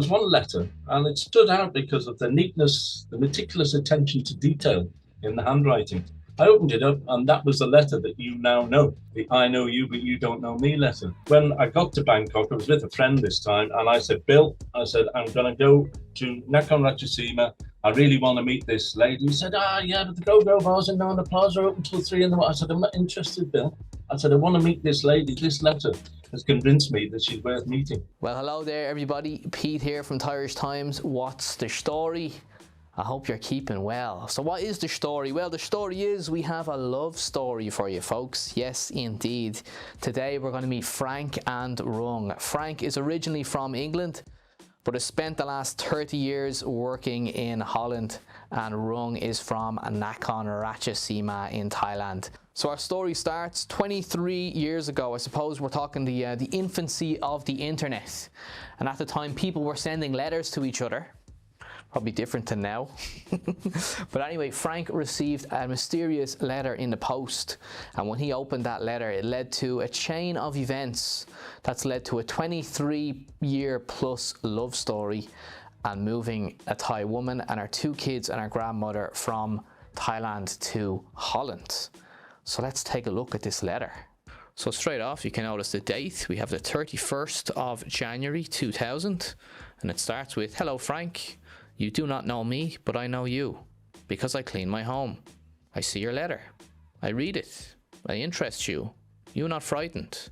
was one letter, and it stood out because of the neatness, the meticulous attention to detail in the handwriting. I opened it up, and that was the letter that you now know, the I know you, but you don't know me letter. When I got to Bangkok, I was with a friend this time, and I said, Bill, I said, I'm going to go to Nakhon Ratchasima. I really want to meet this lady. He said, yeah, but the go-go bars in Nana Plaza are open till 3 in the morning. I said, I'm not interested, Bill. I said, I want to meet this lady. This letter has convinced me that she's worth meeting. Well, hello there, everybody. Pete here from Thairish Times. What's the story? I hope you're keeping well. So what is the story? Well, the story is we have a love story for you, folks. Yes, indeed. Today we're going to meet Frank and Rung. Frank is originally from England, but has spent the last 30 years working in Holland, and Rung is from Nakhon Ratchasima in Thailand. So our story starts 23 years ago. I suppose we're talking the infancy of the internet, and at the time people were sending letters to each other. Probably different to now. But anyway, Frank received a mysterious letter in the post, and when he opened that letter, it led to a chain of events that's led to a 23-year plus love story and moving a Thai woman and her 2 kids and her grandmother from Thailand to Holland. So let's take a look at this letter. So straight off, you can notice the date. We have the 31st of January 2000, and it starts with, "Hello Frank. You do not know me, but I know you, because I clean my home. I see your letter. I read it. I interest you. You not frightened.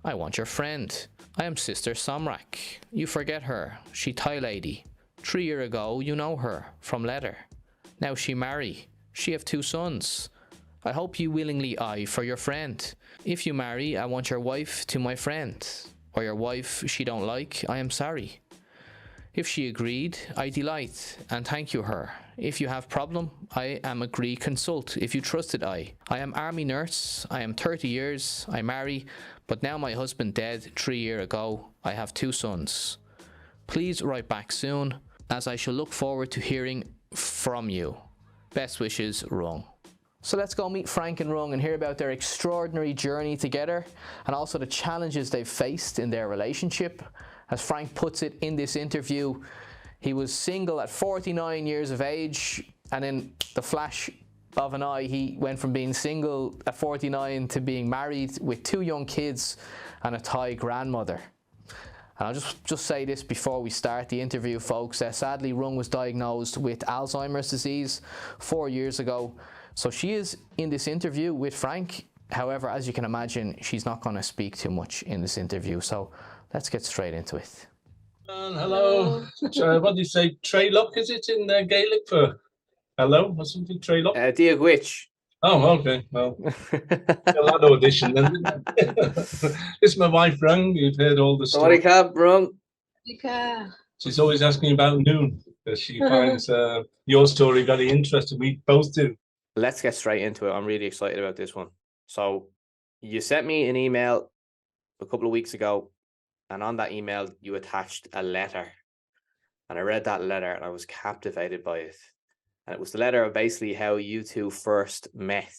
I want your friend. I am Sister Somrak. You forget her. She Thai lady. 3 year ago, you know her, from letter. Now she marry. She have 2 sons. I hope you willingly eye for your friend. If you marry, I want your wife to my friend. Or your wife she don't like, I am sorry. If she agreed, I delight and thank you her. If you have problem, I am agree consult. If you trusted I am army nurse. I am 30 years. I marry, but now my husband dead 3 year ago. I have 2 sons. Please write back soon, as I shall look forward to hearing from you. Best wishes, Rung." So let's go meet Frank and Rung and hear about their extraordinary journey together, and also the challenges they've faced in their relationship. As Frank puts it in this interview, he was single at 49 years of age, and in the flash of an eye, he went from being single at 49 to being married with 2 young kids and a Thai grandmother. And I'll just say this before we start the interview, folks. Sadly, Rung was diagnosed with Alzheimer's disease 4 years ago. So she is in this interview with Frank. However, as you can imagine, she's not going to speak too much in this interview. So let's get straight into it. Hello. What do you say? Treylock, is it in Gaelic for hello or something? Treylock? Dear Witch. Oh, okay. Well, a lot of audition then. This is my wife, Rung. You've heard all the stories. Rung. She's always asking about Noon, because she finds your story very interesting. We both do. Let's get straight into it. I'm really excited about this one. So you sent me an email a couple of weeks ago, and on that email you attached a letter, and I read that letter and I was captivated by it. And it was the letter of basically how you 2 first met.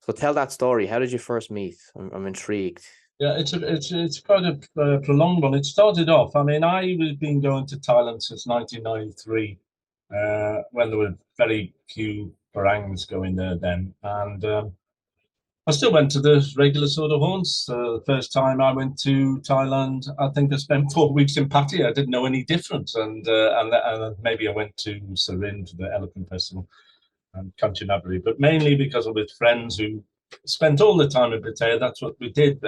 So tell that story. How did you first meet? I'm intrigued. Yeah, it's quite a prolonged one. It started off, I mean, I was been going to Thailand since 1993, when there were very few barangs going there then, and I still went to the regular sort of haunts. The first time I went to Thailand, I think I spent 4 weeks in Pattaya. I didn't know any difference, and maybe I went to Sarin for the Elephant Festival and Kanchanaburi, but mainly because I was with friends who spent all the time in Pattaya. That's what we did.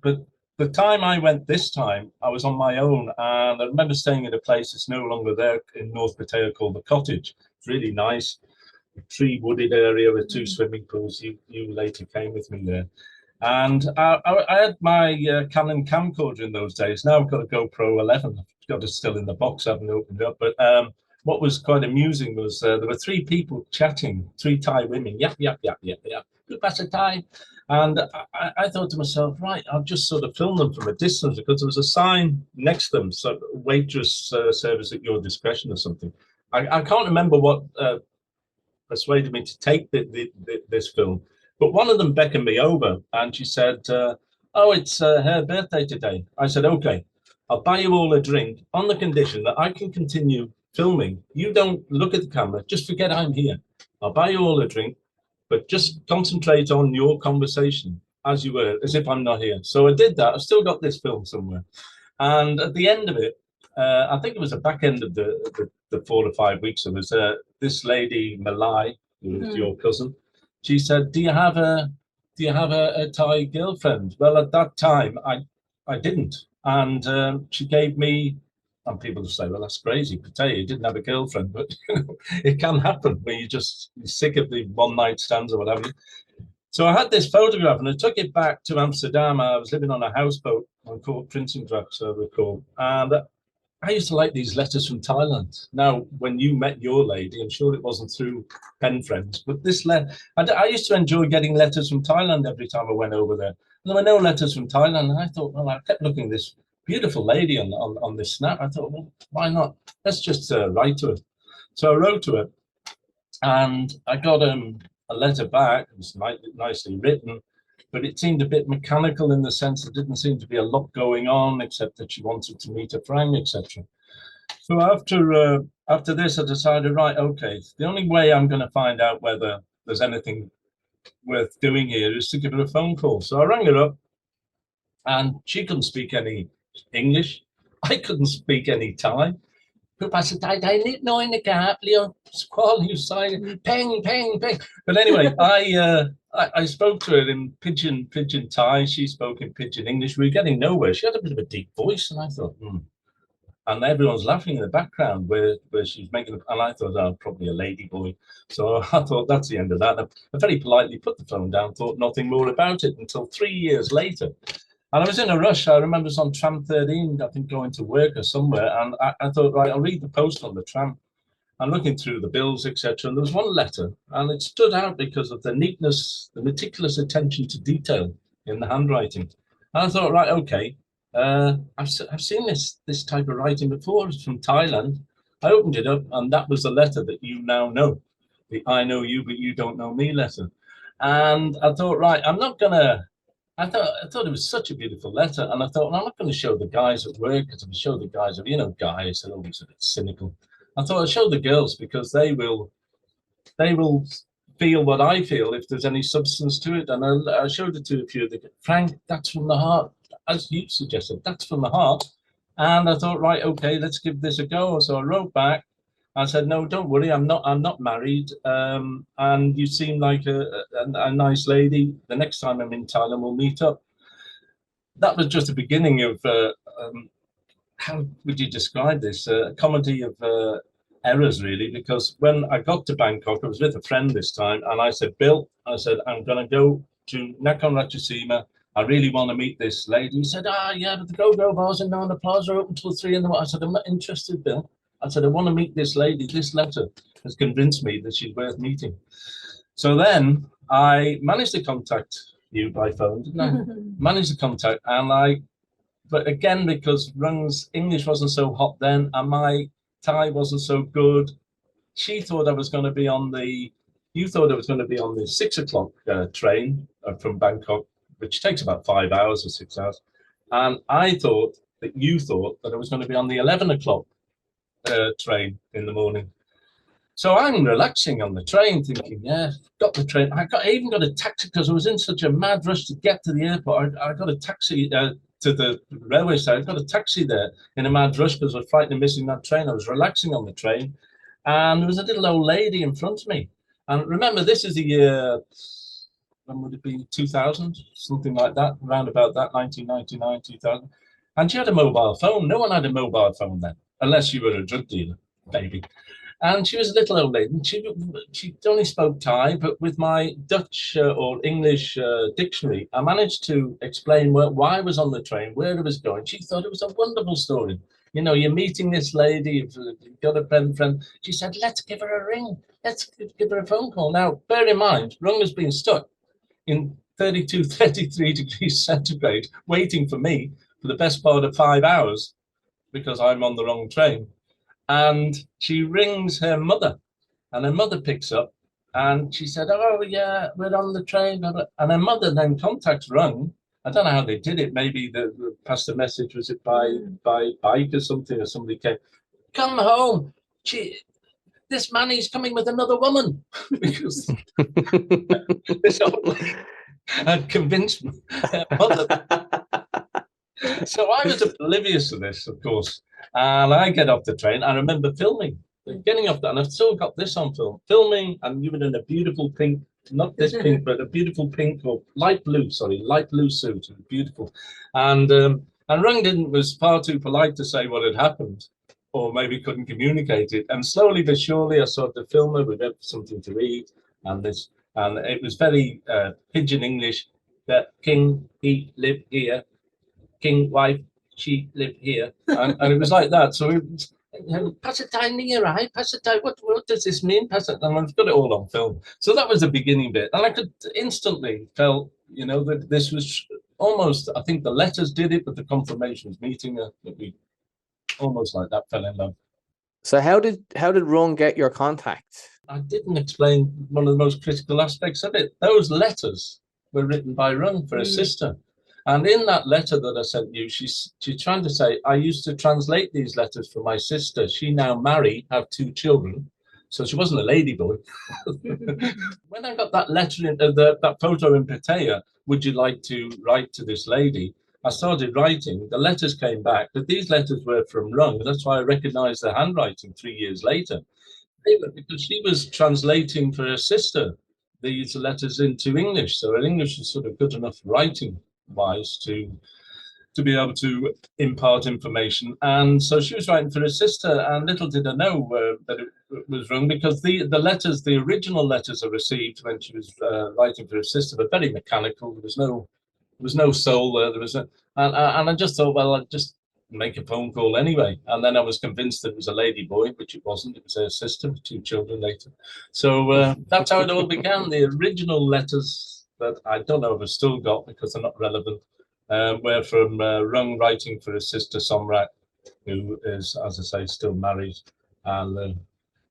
But the time I went this time, I was on my own, and I remember staying in a place that's no longer there in North Pattaya called the Cottage. It's really nice. Tree wooded area with 2 swimming pools. You later came with me there, and I had my Canon camcorder in those days. Now I've got a GoPro 11. I've got it still in the box. I haven't opened it up. But what was quite amusing was there were 3 people chatting, 3 Thai women. Yap. Good pass of time. And I thought to myself, right, I'll just sort of film them from a distance, because there was a sign next to them, so waitress service at your discretion or something. I can't remember what persuaded me to take this film, but one of them beckoned me over and she said, oh, it's her birthday today. I said, okay. I'll buy you all a drink on the condition that I can continue filming. You don't look at the camera, just forget I'm here. I'll buy you all a drink, but just concentrate on your conversation as you were, as if I'm not here. So I did that. I've still got this film somewhere. And at the end of it, I think it was the back end of the 4 or 5 weeks, there was this lady, Malai, who was your cousin. She said, do you have a Thai girlfriend? Well, at that time, I didn't. And she gave me, and people will say, well, that's crazy. Patay, you didn't have a girlfriend, but you know, it can happen when you're sick of the one night stands or whatever. So I had this photograph and I took it back to Amsterdam. I was living on a houseboat on Court Prinsengracht, I recall. And I used to like these letters from Thailand. Now, when you met your lady, I'm sure it wasn't through pen friends, but this letter, I used to enjoy getting letters from Thailand every time I went over there. And there were no letters from Thailand. And I thought, well, I kept looking at this beautiful lady on this snap. I thought, well, why not? Let's just write to her. So I wrote to her and I got a letter back. It was nicely written, but it seemed a bit mechanical in the sense there didn't seem to be a lot going on, except that she wanted to meet a friend, etc. So after this, I decided, right, okay, the only way I'm going to find out whether there's anything worth doing here is to give her a phone call. So I rang her up, and she couldn't speak any English. I couldn't speak any Thai. I need no in the gap, Leo. Squall, you sign, ping, ping, ping. But anyway, I spoke to her in pidgin Thai. She spoke in pidgin English. We were getting nowhere. She had a bit of a deep voice, and I thought, And everyone's laughing in the background where she's making, and I thought, oh, probably a lady boy. So I thought that's the end of that. I very politely put the phone down, thought nothing more about it until 3 years later. And I was in a rush. I remember it was on tram 13, I think, going to work or somewhere. And I thought, right, I'll read the post on the tram. I'm looking through the bills, etc. And there was one letter, and it stood out because of the neatness, the meticulous attention to detail in the handwriting. And I thought, right, okay, I've seen this type of writing before. It's from Thailand. I opened it up, and that was the letter that you now know, the I know you, but you don't know me letter. And I thought, right, I'm not going to, I thought it was such a beautiful letter, and I thought, well, I'm not going to show the guys at work, because if I show the guys, guys are always a bit cynical. I thought I'd show the girls because they will feel what I feel if there's any substance to it. And I showed it to a few of the Frank, that's from the heart, as you suggested, that's from the heart. And I thought, right, okay, let's give this a go. So I wrote back. I said, no, don't worry, I'm not married, and you seem like a nice lady. The next time I'm in Thailand, we'll meet up. That was just the beginning of how would you describe this? A comedy of errors, really, because when I got to Bangkok, I was with a friend this time, and I said, Bill, I said, I'm going to go to Nakhon Ratchasima. I really want to meet this lady. He said, yeah, but the go-go bars in Nana Plaza are open till 3 in the morning. I said, I'm not interested, Bill. I said, I want to meet this lady. This letter has convinced me that she's worth meeting. So then I managed to contact you by phone, didn't I? Managed to contact, but again, because Rung's English wasn't so hot then, and my Thai wasn't so good, she thought I was going to be on you thought I was going to be on the 6 o'clock train from Bangkok, which takes about 5 hours or 6 hours. And I thought that you thought that I was going to be on the 11 o'clock train in the morning. So I'm relaxing on the train, thinking, yeah, got the train. I even got a taxi because I was in such a mad rush to get to the airport. I got a taxi to the railway side. I got a taxi there in a mad rush because I was frightened of missing that train. I was relaxing on the train, and there was a little old lady in front of me. And remember, this is the year, when would it be, 2000, something like that, around about that, 1999, 2000. And she had a mobile phone. No one had a mobile phone then, unless you were a drug dealer, maybe. And she was a little old lady. She only spoke Thai, but with my Dutch or English dictionary, I managed to explain why I was on the train, where I was going. She thought it was a wonderful story. You know, you're meeting this lady, you've got a friend. She said, let's give her a ring. Let's give her a phone call. Now, bear in mind, Rung has been stuck in 32, 33 degrees centigrade, waiting for me for the best part of 5 hours because I'm on the wrong train. And she rings her mother, and her mother picks up, and she said, oh, yeah, we're on the train. And her mother then contacts Rung I don't know how they did it. Maybe the passed the message, was it by bike or something, or somebody came, come home. This man is coming with another woman. Because this old lady had convinced me. So I was oblivious to this, of course. And I get off the train. I remember filming, getting off that, and I've still got this on film. Filming, and you were in a beautiful pink, not this pink, but a beautiful pink or light blue suit. It was beautiful. And Rung was far too polite to say what had happened, or maybe couldn't communicate it. And slowly but surely, I saw the filmer with something to eat, and it was very pidgin English. That king, he live here. King, wife, she live here, and it was like that. So it was, pass it down near, right? Pass it down. What does this mean? Pass it, and I've got it all on film. So that was the beginning bit, and I could instantly felt, that this was almost. I think the letters did it, but the confirmations meeting that we almost like that fell in love. So how did Rung get your contact? I didn't explain one of the most critical aspects of it. Those letters were written by Rung for her sister. And in that letter that I sent you, she's trying to say, I used to translate these letters for my sister. She now married, have 2 children. So she wasn't a ladyboy. When I got that letter, that photo in Pattaya, would you like to write to this lady? I started writing. The letters came back, but these letters were from Rung. That's why I recognized the handwriting 3 years later. Because she was translating for her sister these letters into English. So her English is sort of good enough writing wise to be able to impart information. And so she was writing for her sister, and little did I know that it was Rung, because the original letters I received when she was writing for her sister were very mechanical. There was no soul there. And I just thought, well, I'd just make a phone call anyway. And then I was convinced that it was a lady boy, which it wasn't. It was her sister with 2 children later. So that's how it all began. The original letters that I don't know if I've still got because they're not relevant, were from Rung writing for his sister Somrat, who is, as I say, still married, and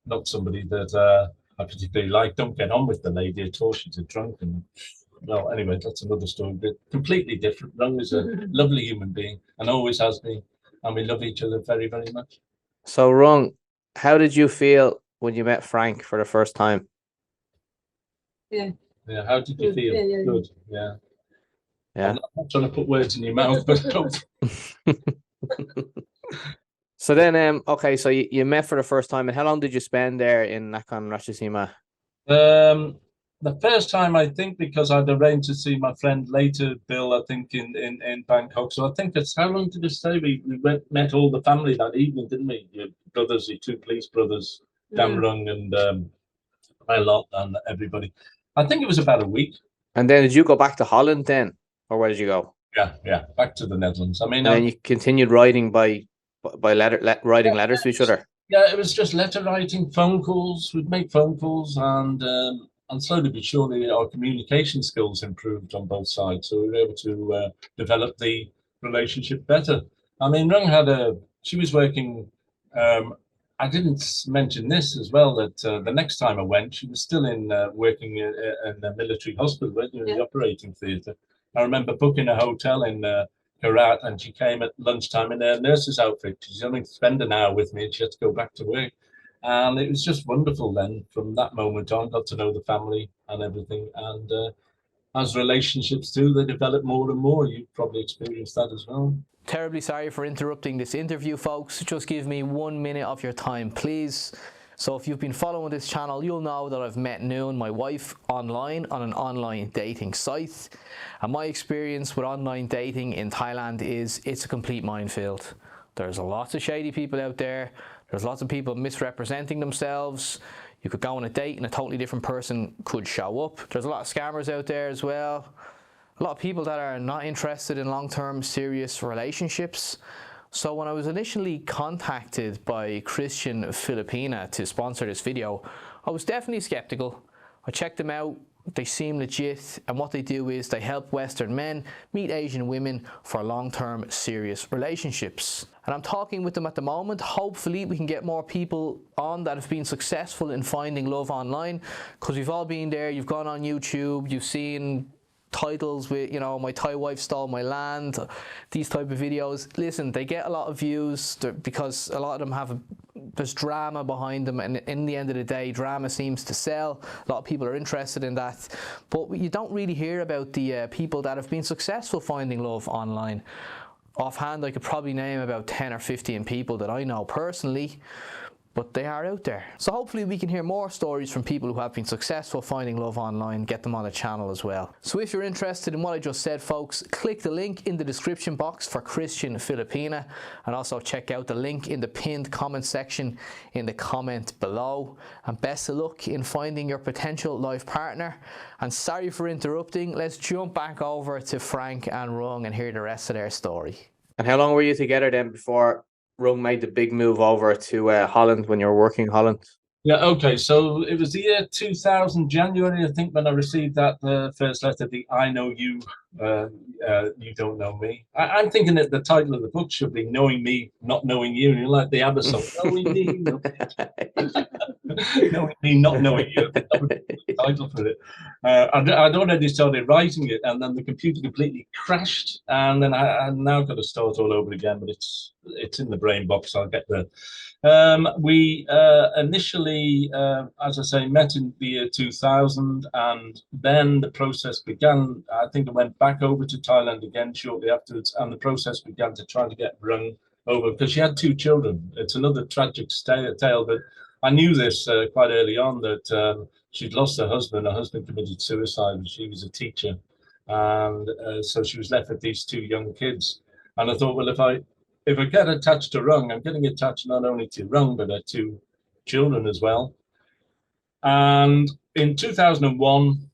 not somebody that I particularly like. Don't get on with the lady at all. She's a drunk, and well, anyway, that's another story, but completely different. Rung is a lovely human being and always has been, and we love each other very, very much. So Rung, how did you feel when you met Frank for the first time? Yeah, how did you feel? Yeah. Good, yeah. Yeah. I'm not trying to put words in your mouth, but So then, okay, so you met for the first time, and how long did you spend there in Nakhon Ratchasima? The first time, I think, because I'd arranged to see my friend later, Bill, I think in Bangkok. So I think it's, how long did you stay? We met all the family that evening, didn't we? Your brothers, your 2 police brothers, Damrung and my lot, and everybody. I think it was about a week. And then did you go back to Holland then, or where did you go? Yeah, back to the Netherlands. I mean, and then you continued writing by writing letters to each other. Yeah, it was just letter writing, phone calls. We'd make phone calls, and slowly but surely our communication skills improved on both sides. So we were able to develop the relationship better. I mean, Rung she was working. I didn't mention this as well, that the next time I went, she was still working in the military hospital, in the operating theatre. I remember booking a hotel in Karat, and she came at lunchtime in her nurse's outfit. She's only spent an hour with me, and she had to go back to work. And it was just wonderful then. From that moment on, got to know the family and everything. And as relationships do, they develop more and more. You've probably experienced that as well. Terribly sorry for interrupting this interview, folks. Just give me 1 minute of your time, please. So if you've been following this channel, you'll know that I've met Noon, my wife, online on an online dating site. And my experience with online dating in Thailand is it's a complete minefield. There's lots of shady people out there. There's lots of people misrepresenting themselves. You could go on a date and a totally different person could show up. There's a lot of scammers out there as well. A lot of people that are not interested in long-term serious relationships. So when I was initially contacted by Christian Filipina to sponsor this video, I was definitely skeptical. I checked them out. They seem legit, and what they do is they help Western men meet Asian women for long-term serious relationships. And I'm talking with them at the moment. Hopefully we can get more people on that have been successful in finding love online, because we've all been there. You've gone on YouTube, you've seen titles with, you know, my Thai wife stole my land, these type of videos, listen, they get a lot of views because a lot of them there's drama behind them, and in the end of the day, drama seems to sell. A lot of people are interested in that, but you don't really hear about the people that have been successful finding love online. Offhand, I could probably name about 10 or 15 people that I know personally, but they are out there. So hopefully we can hear more stories from people who have been successful finding love online, get them on the channel as well. So if you're interested in what I just said, folks, click the link in the description box for Christian Filipina, and also check out the link in the pinned comment section in the comment below. And best of luck in finding your potential life partner. And sorry for interrupting, let's jump back over to Frank and Rung and hear the rest of their story. And how long were you together then before Rung made the big move over to Holland, when you were working in Holland? Yeah, okay, so it was the year 2000, January, I think, when I received that first letter, the I know you, you don't know me. I'm thinking that the title of the book should be Knowing Me, Not Knowing You. You like the ABBA song, Knowing Me, Knowing Me, Not Knowing You. That would be the title for it. I'd already started writing it, and then the computer completely crashed, and then I now got to start all over again, but it's in the brain box. I'll get there. We initially, as I say, met in the year 2000, and then the process began. I think I went back over to Thailand again shortly afterwards, and the process began to try to get Rung over, because she had 2 children. It's another tragic tale, but I knew this quite early on, that she'd lost her husband. Her husband committed suicide, and she was a teacher, and so she was left with these 2 young kids. And I thought, well, if I get attached to Rung, I'm getting attached not only to Rung, but to children as well. And in 2001,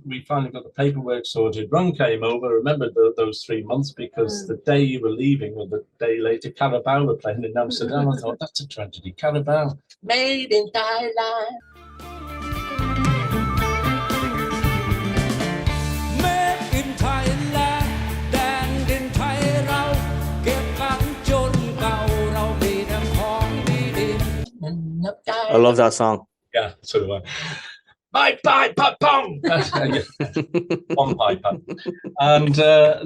we finally got the paperwork sorted. Rung came over. I remember those 3 months, because the day you were leaving, or the day later, Carabao were playing in Amsterdam. I thought, that's a tragedy. Carabao, made in Thailand. I love that song. Yeah, so do I. Bye bye, pong. One pipe. And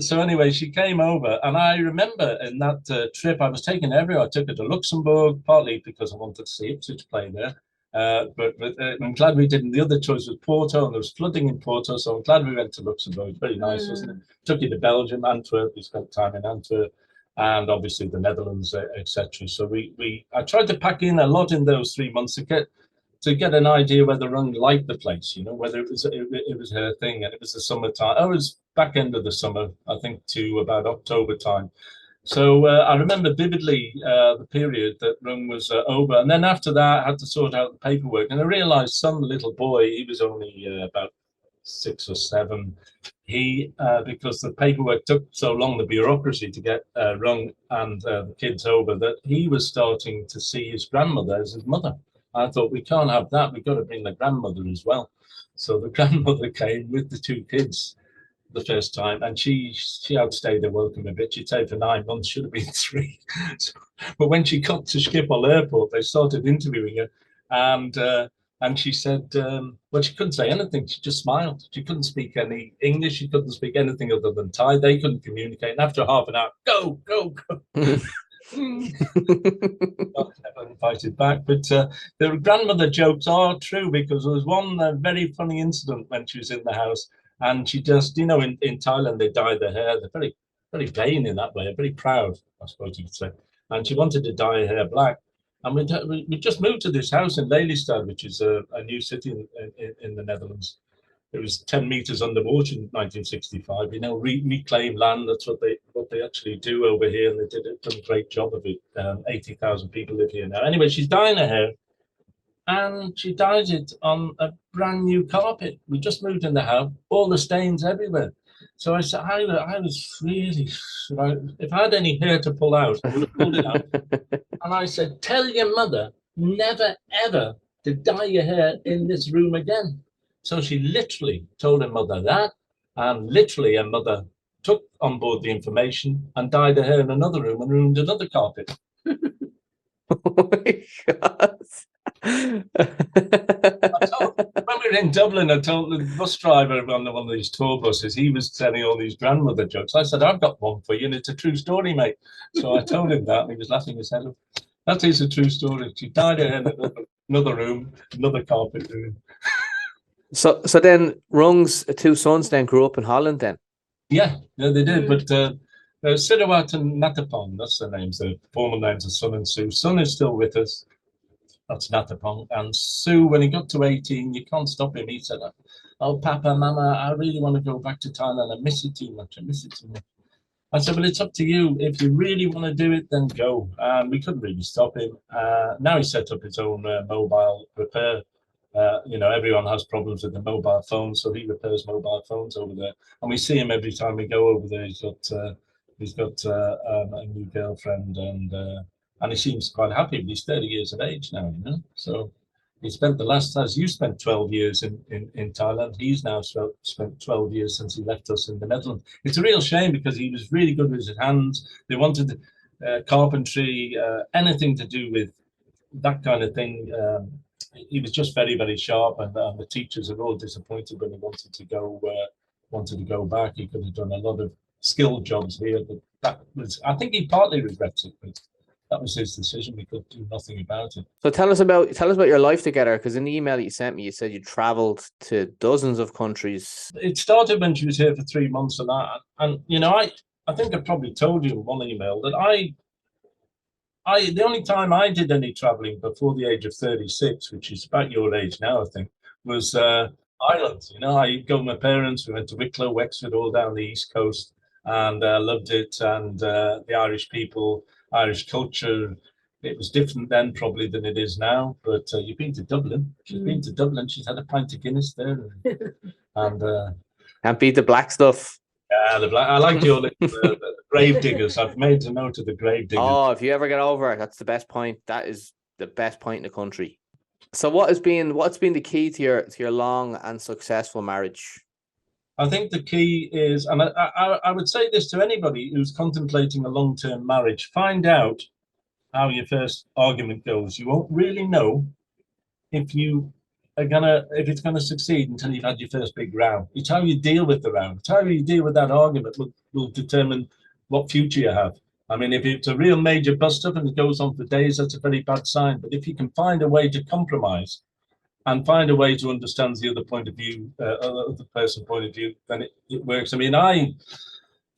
so anyway, she came over, and I remember in that trip, I was taken everywhere. I took her to Luxembourg, partly because I wanted to see Ipswich play there. But I'm glad we didn't. The other choice was Porto, and there was flooding in Porto, so I'm glad we went to Luxembourg. Very nice, wasn't it? Took you to Belgium, Antwerp. We spent time in Antwerp, and obviously the Netherlands, etc. So I tried to pack in a lot in those 3 months to get an idea whether Rung liked the place, you know, whether it was her thing. And it was the summertime. I was back end of the summer, I think, to about October time. So I remember vividly the period that Rung was over, and then after that, I had to sort out the paperwork, and I realised some little boy, he was only about 6 or 7. He because the paperwork took so long, the bureaucracy to get Rung and the kids over, that he was starting to see his grandmother as his mother. I thought, we can't have that. We've got to bring the grandmother as well. So the grandmother came with the 2 kids the first time, and she outstayed her welcome a bit. She stayed for 9 months, should have been 3. But when she got to Schiphol Airport, they started interviewing her, and she said, well, she couldn't say anything. She just smiled. She couldn't speak any English. She couldn't speak anything other than Thai. They couldn't communicate. And after half an hour, go. Never invited back. But the grandmother jokes are true, because there was one very funny incident when she was in the house, and she just, you know, in Thailand, they dye their hair. They're very, very vain in that way, very proud, I suppose you could say. And she wanted to dye her hair black. And we just moved to this house in Lelystad, which is a new city in the Netherlands. It was 10 meters underwater in 1965. You know, reclaim land. That's what they actually do over here, and they done a great job of it. 80,000 people live here now. Anyway, she's dyeing her hair, and she dyed it on a brand new carpet. We just moved in the house, all the stains everywhere. So I said, I was really, if I had any hair to pull out, I would have pulled it out. And I said, tell your mother never, ever to dye your hair in this room again. So she literally told her mother that, and literally her mother took on board the information and dyed her hair in another room and ruined another carpet. Oh my God. So when we we were in Dublin, I told the bus driver on one of these tour buses, he was telling all these grandmother jokes. I said, I've got one for you, and it's a true story, mate. So I told him that, and he was laughing his head off. That is a true story. She died in another room, another carpet room. So then Rung's two sons then grew up in Holland then? Yeah, they did. But Siddharth and Natapong, that's their names, the formal names of Sun and Sue. Sun is still with us. That's Natapong. And Sue, when he got to 18, you can't stop him. He said, oh, Papa, Mama, I really want to go back to Thailand. I miss it too much. I miss it too much. I said, well, it's up to you. If you really want to do it, then go. And we couldn't really stop him. Now he's set up his own mobile repair. Everyone has problems with the mobile phone, so he repairs mobile phones over there. And we see him every time we go over there. He's got a new girlfriend, and he seems quite happy. But he's 30 years of age now, So he spent the last, as you spent 12 years in Thailand, he's now spent 12 years since he left us in the Netherlands. It's a real shame because he was really good with his hands. They wanted carpentry, anything to do with that kind of thing. He was just very, very sharp, and the teachers are all disappointed when he wanted to go back. He could have done a lot of skilled jobs here, but that was, I think he partly regrets it, but that was his decision. We could do nothing about it. So tell us about your life together, because in the email you sent me, you said you traveled to dozens of countries. It started when she was here for 3 months, and I think I probably told you in one email that the only time I did any traveling before the age of 36, which is about your age now, I think, was Ireland. I go with my parents. We went to Wicklow, Wexford, all down the East Coast, and loved it. And the Irish people, Irish culture, it was different then probably than it is now. But you've been to Dublin. She's been to Dublin. She's had a pint of Guinness there. And can't beat the black stuff. Yeah, I like the grave diggers. I've made a note of the grave diggers. Oh, if you ever get over it, that's the best point. That is the best point in the country. So what's been the key to your long and successful marriage? I think the key is, and I would say this to anybody who's contemplating a long-term marriage, find out how your first argument goes. You won't really know if it's gonna succeed until you've had your first big row. It's how you deal with the row. It's how you deal with that argument will determine what future you have. I mean, if it's a real major bust up and it goes on for days, that's a very bad sign. But if you can find a way to compromise and find a way to understand the other point of view, the person's point of view, then it works. I mean, I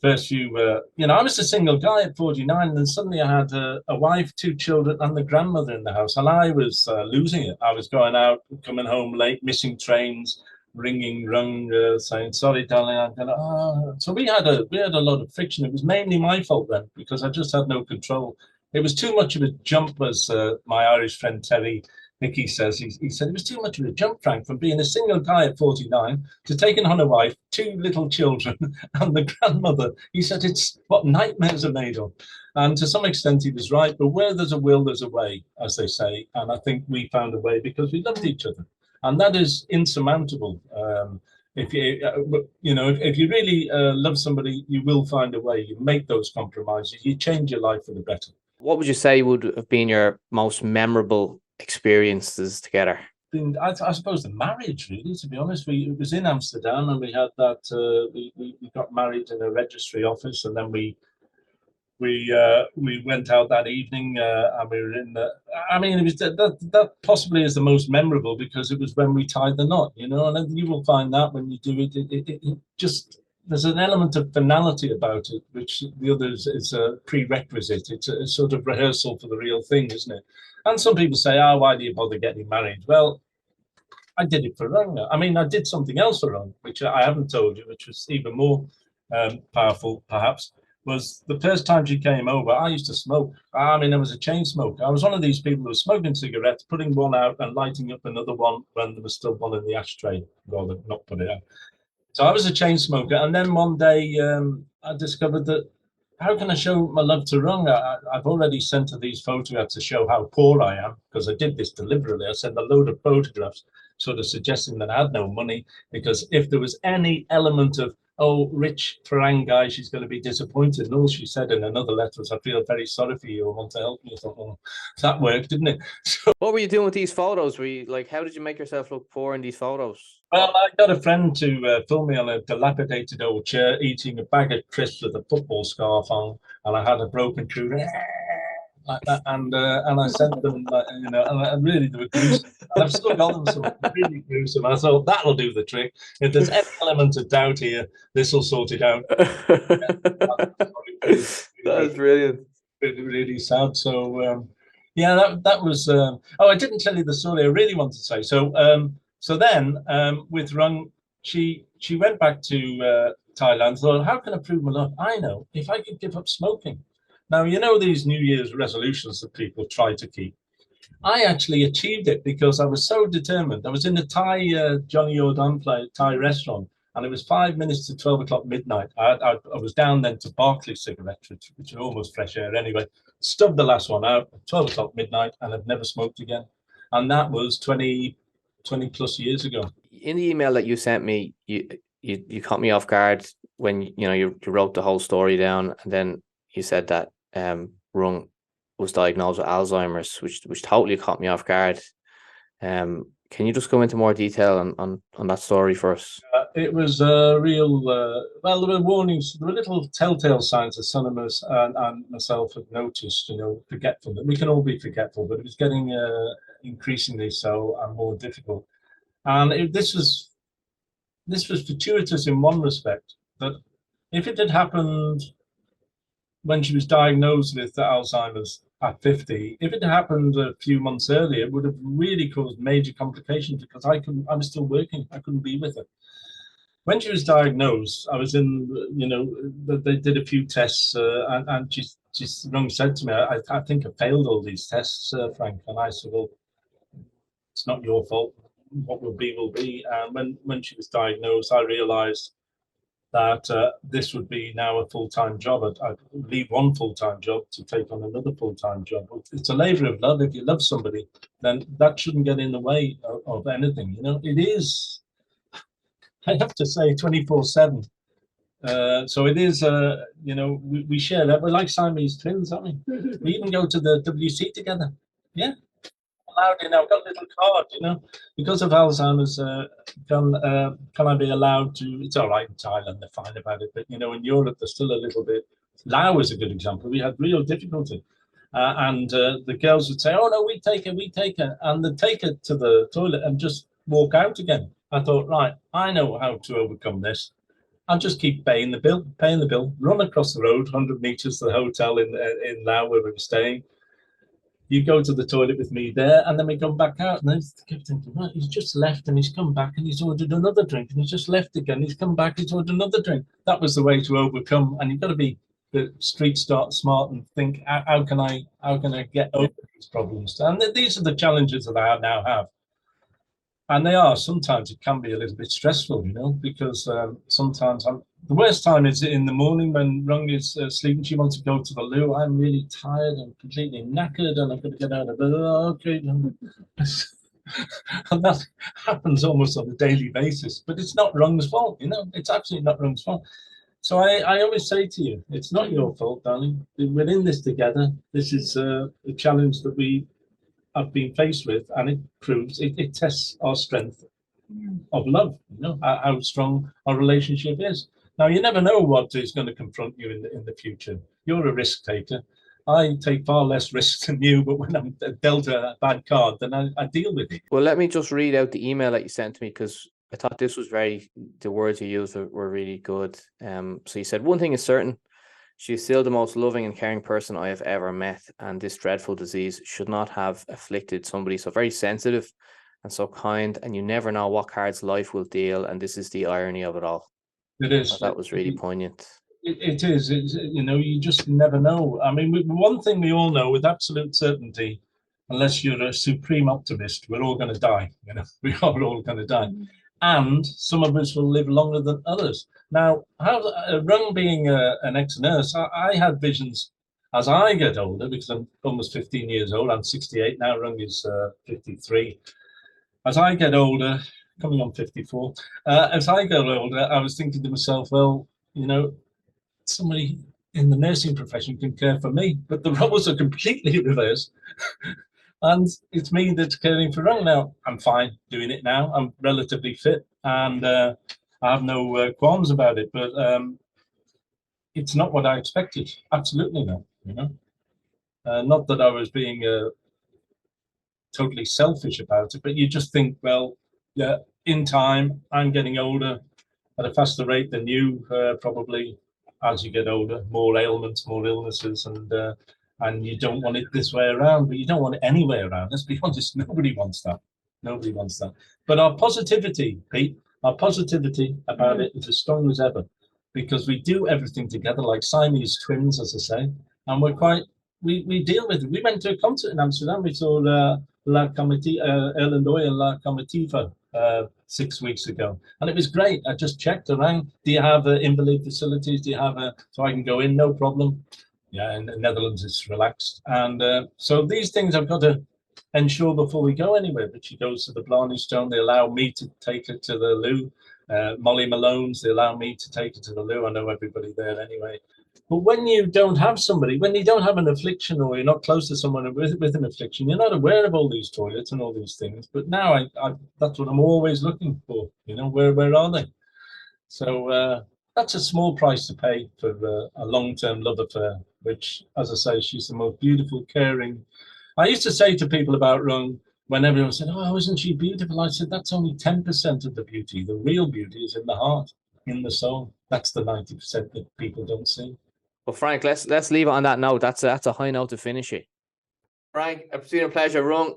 was a single guy at 49, and then suddenly I had a wife, 2 children, and the grandmother in the house, and I was losing it. I was going out, coming home late, missing trains, ringing Rung, saying, sorry, darling, I'm gonna. So we had a lot of friction. It was mainly my fault then, because I just had no control. It was too much of a jump, as my Irish friend Terry Nicky says. He said it was too much of a jump, Frank, from being a single guy at 49 to taking on a wife, 2 little children, and the grandmother. He said it's what nightmares are made of. And to some extent, he was right. But where there's a will, there's a way, as they say. And I think we found a way because we loved each other. And that is insurmountable. If you really love somebody, you will find a way. You make those compromises. You change your life for the better. What would you say would have been your most memorable experiences together? I suppose the marriage, really, to be honest. It was in Amsterdam, and we had that. We got married in a registry office, and then we went out that evening, and we were in the. I mean, it was that possibly is the most memorable because it was when we tied the knot, and you will find that when you do it, it just. There's an element of finality about it, which the others is a prerequisite. It's a sort of rehearsal for the real thing, isn't it? And some people say, why do you bother getting married? Well, I did it for Rung. I mean, I did something else for Rung, which I haven't told you, which was even more powerful, perhaps, was the first time she came over, I used to smoke. I mean, I was a chain smoker. I was one of these people who was smoking cigarettes, putting one out and lighting up another one when there was still one in the ashtray, rather not put it out. So I was a chain smoker, and then one day I discovered that how can I show my love to Rung? I've already sent her these photographs to show how poor I am, because I did this deliberately. I sent a load of photographs, sort of suggesting that I had no money, because if there was any element of, oh, rich Farang guy, she's going to be disappointed. And all she said in another letter was, I feel very sorry for you. I want to help you. I thought, well, that worked, didn't it? So, what were you doing with these photos? Were you like, how did you make yourself look poor in these photos? well, I got a friend to film me on a dilapidated old chair eating a bag of crisps with a football scarf on, and I had a broken tooth. Like that, and I sent them, and really they were gruesome. And I've still got them, some really gruesome. I thought that'll do the trick. If there's any element of doubt here, this will sort it out. That's brilliant. Really, really sad. So yeah, that was. Oh, I didn't tell you the story I really wanted to say. So then with Rung, she went back to Thailand. Thought, how can I prove my love? I know, if I could give up smoking. Now, you know these New Year's resolutions that people try to keep. I actually achieved it because I was so determined. I was in a Thai Johnny Jordan Thai restaurant, and it was 5 minutes to 12 o'clock midnight. I was down then to Barclay cigarettes, which are almost fresh air anyway. Stubbed the last one out at 12 o'clock midnight, and I've never smoked again. And that was 20 plus years ago. In the email that you sent me, you caught me off guard when you wrote the whole story down, and then you said that Rung was diagnosed with Alzheimer's, which totally caught me off guard. Can you just go into more detail on that story for us? It was a real, well, there were warnings, there were little telltale signs that some of us and myself had noticed, forgetfulness. We can all be forgetful, but it was getting increasingly so and more difficult. And this was fortuitous in one respect, that if it had happened when she was diagnosed with Alzheimer's at 50, if it had happened a few months earlier, it would have really caused major complications because I was still working. I couldn't be with her. When she was diagnosed, I was in, they did a few tests and she Rung said to me, I think I failed all these tests, Frank. And I said, well, it's not your fault. What will be, will be. And when she was diagnosed, I realized that this would be now a full-time job. I'd leave one full-time job to take on another full-time job. It's a labor of love. If you love somebody, then that shouldn't get in the way of anything. It is, I have to say, 24/7. So it is, we share that. We're like Siamese twins, aren't we? We even go to the WC together. Yeah. Allowed in. I've got a little card, because of Alzheimer's. Can I be allowed to? It's all right in Thailand, they're fine about it, but in Europe, there's still a little bit. Laos is a good example. We had real difficulty, and the girls would say, "Oh no, we take her," and they'd take her to the toilet and just walk out again. I thought, right, I know how to overcome this. I'll just keep paying the bill, run across the road, 100 meters to the hotel in Laos where we were staying. You go to the toilet with me there, and then we come back out. And I kept thinking, right, he's just left, and he's come back, and he's ordered another drink, and he's just left again. He's come back, he's ordered another drink. That was the way to overcome. And you've got to be the street smart and think, how can I get over these problems? And these are the challenges that I now have. And they are. Sometimes it can be a little bit stressful, because sometimes the worst time is in the morning when Rung is sleeping. She wants to go to the loo. I'm really tired and completely knackered, and I've got to get out of bed. Okay. And that happens almost on a daily basis. But it's not Rung's fault, It's absolutely not Rung's fault. So I always say to you, it's not your fault, darling. We're in this together. This is a challenge that we have been faced with, and it proves it tests our strength of love, how strong our relationship is. Now, you never know what is going to confront you in the future. You're a risk taker. I take far less risks than you, but when I'm dealt a bad card, then I deal with it. Well, let me just read out the email that you sent to me, because I thought this was the words you used were really good. So you said, one thing is certain, she is still the most loving and caring person I have ever met, and this dreadful disease should not have afflicted somebody so very sensitive and so kind, and you never know what cards life will deal, and this is the irony of it all. It is. That was really poignant. It is. You just never know. I mean, one thing we all know with absolute certainty, unless you're a supreme optimist, we're all going to die. We are all going to die. And some of us will live longer than others. Now, Rung being an ex-nurse, I had visions as I get older, because I'm almost 15 years old. I'm 68 now. Rung is 53. As I get older, coming on 54. As I got older, I was thinking to myself, well, you know, somebody in the nursing profession can care for me, but the roles are completely reversed. And it's me that's caring for Rung now. I'm fine doing it now. I'm relatively fit, and I have no qualms about it. But it's not what I expected. Absolutely not. You know, not that I was being totally selfish about it, but you just think, well, yeah, in time, I'm getting older at a faster rate than you, probably. As you get older, more ailments, more illnesses, and you don't want it this way around, but you don't want it any way around. Let's be honest, nobody wants that. Nobody wants that. But our positivity, Pete, our positivity about it is as strong as ever, because we do everything together like Siamese twins, as I say, and we deal with it. We went to a concert in Amsterdam. We saw La Comitiva, Erlendoy and La Comitiva 6 weeks ago, and it was great. I just checked around. Do you have invalid facilities? Do you have so I can go in? No problem. Yeah, in the Netherlands it's relaxed, and so these things I've got to ensure before we go anywhere. But she goes to the Blarney Stone. They allow me to take her to the loo. Molly Malone's, they allow me to take her to the loo. I know everybody there anyway. But when you don't have somebody, when you don't have an affliction, or you're not close to someone with an affliction, you're not aware of all these toilets and all these things. But now I that's what I'm always looking for. You know, where are they? So that's a small price to pay for a long-term love affair, which, as I say, she's the most beautiful, caring. I used to say to people about Rung, when everyone said, oh, isn't she beautiful? I said, that's only 10% of the beauty. The real beauty is in the heart, in the soul. That's the 90% that people don't see. Well, Frank, let's leave it on that note. That's a high note to finish it. Frank, it's been a pleasure. Rung,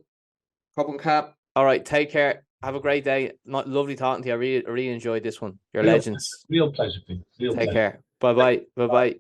cup and cap. All right, take care. Have a great day. Lovely talking to you. I really enjoyed this one. You're legends. Real pleasure, Pete. Take care. Bye-bye. Bye-bye.